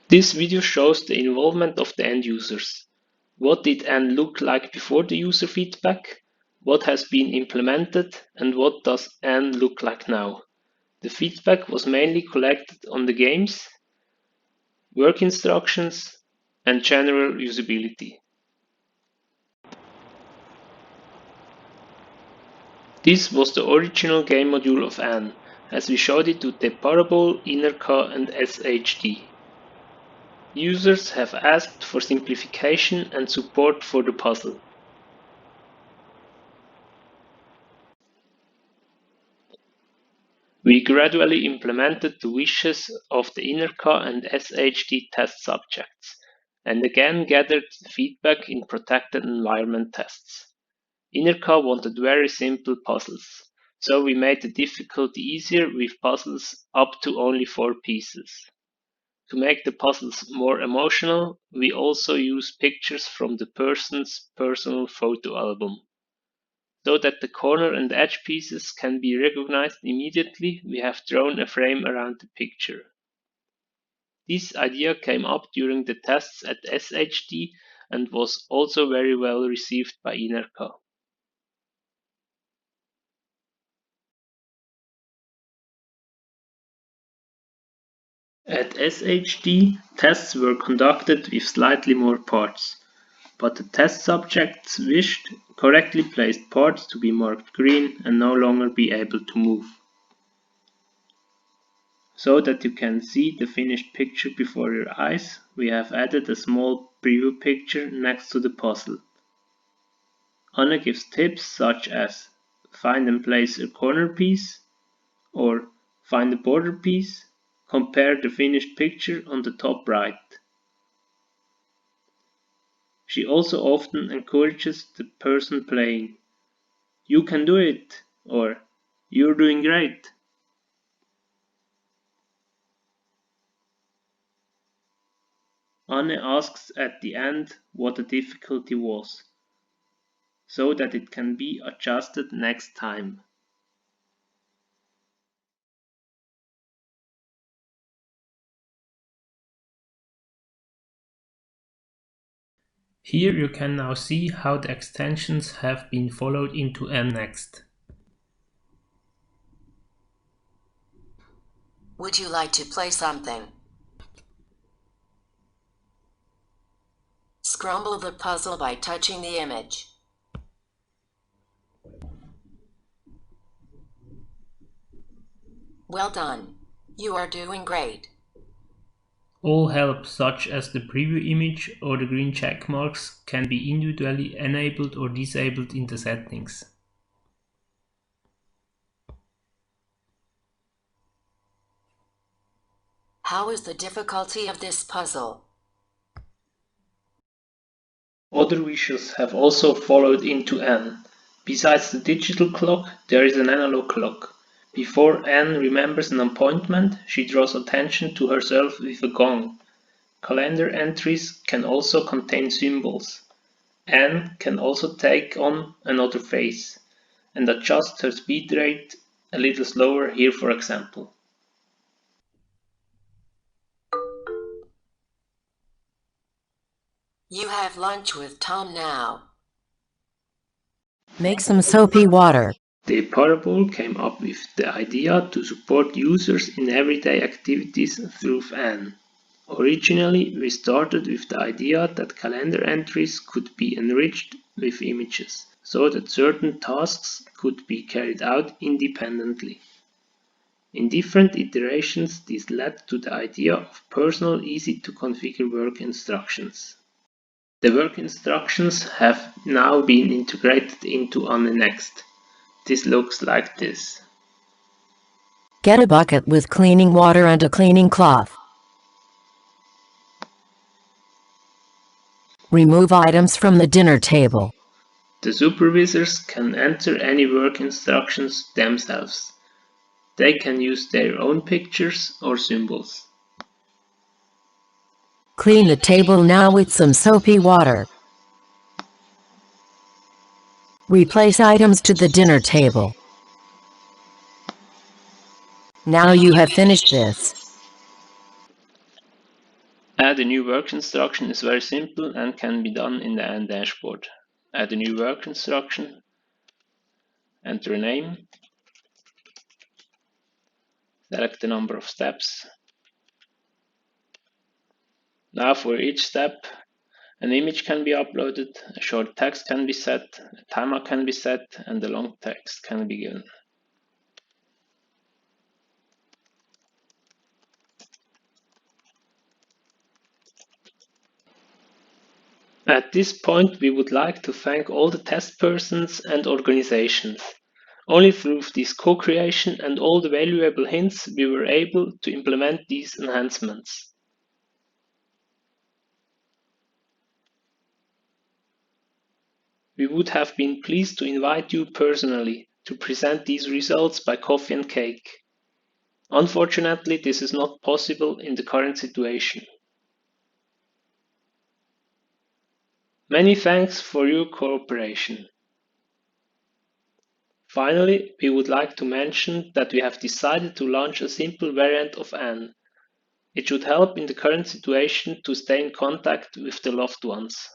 This video shows the involvement of the end users. What did N look like before the user feedback? What has been implemented and what does N look like now? The feedback was mainly collected on the games, work instructions, and general usability. This was the original game module of N, as we showed it to Deparable, Inerca, and SHD. Users have asked for simplification and support for the puzzle. We gradually implemented the wishes of the Inerca and SHD test subjects, and again gathered feedback in protected environment tests. Inerca wanted very simple puzzles, so we made the difficulty easier with puzzles up to only 4 pieces. To make the puzzles more emotional, we also use pictures from the person's personal photo album. So that the corner and edge pieces can be recognized immediately, we have drawn a frame around the picture. This idea came up during the tests at SHD and was also very well received by Inerca. At SHD, tests were conducted with slightly more parts, but the test subjects wished correctly placed parts to be marked green and no longer be able to move. So that you can see the finished picture before your eyes, we have added a small preview picture next to the puzzle. Anna gives tips such as find and place a corner piece, or find a border piece, compare the finished picture on the top right. She also often encourages the person playing, "You can do it," or "You're doing great." Anne asks at the end what the difficulty was, so that it can be adjusted next time. Here you can now see how the extensions have been followed into NNext. Would you like to play something? Scramble the puzzle by touching the image. Well done. You are doing great. All help, such as the preview image or the green check marks, can be individually enabled or disabled in the settings. How is the difficulty of this puzzle? Other wishes have also followed into N. Besides the digital clock, there is an analog clock. Before N remembers an appointment, she draws attention to herself with a gong. Calendar entries can also contain symbols. N can also take on another face and adjust her speed rate a little slower here, for example. You have lunch with Tom now. Make some soapy water. Deparable came up with the idea to support users in everyday activities through N. Originally, we started with the idea that calendar entries could be enriched with images, so that certain tasks could be carried out independently. In different iterations, this led to the idea of personal, easy-to-configure work instructions. The work instructions have now been integrated into NNext. This looks like this. Get a bucket with cleaning water and a cleaning cloth. Remove items from the dinner table. The supervisors can enter any work instructions themselves. They can use their own pictures or symbols. Clean the table now with some soapy water. Replace items to the dinner table. Now you have finished this. Add a new work instruction is very simple and can be done in the Anne dashboard. Add a new work instruction, enter a name, select the number of steps. Now for each step, an image can be uploaded, a short text can be set, a timer can be set, and a long text can be given. At this point, we would like to thank all the test persons and organizations. Only through this co-creation and all the valuable hints we were able to implement these enhancements. We would have been pleased to invite you personally to present these results by coffee and cake. Unfortunately, this is not possible in the current situation. Many thanks for your cooperation. Finally, we would like to mention that we have decided to launch a simple variant of Anne. It should help in the current situation to stay in contact with the loved ones.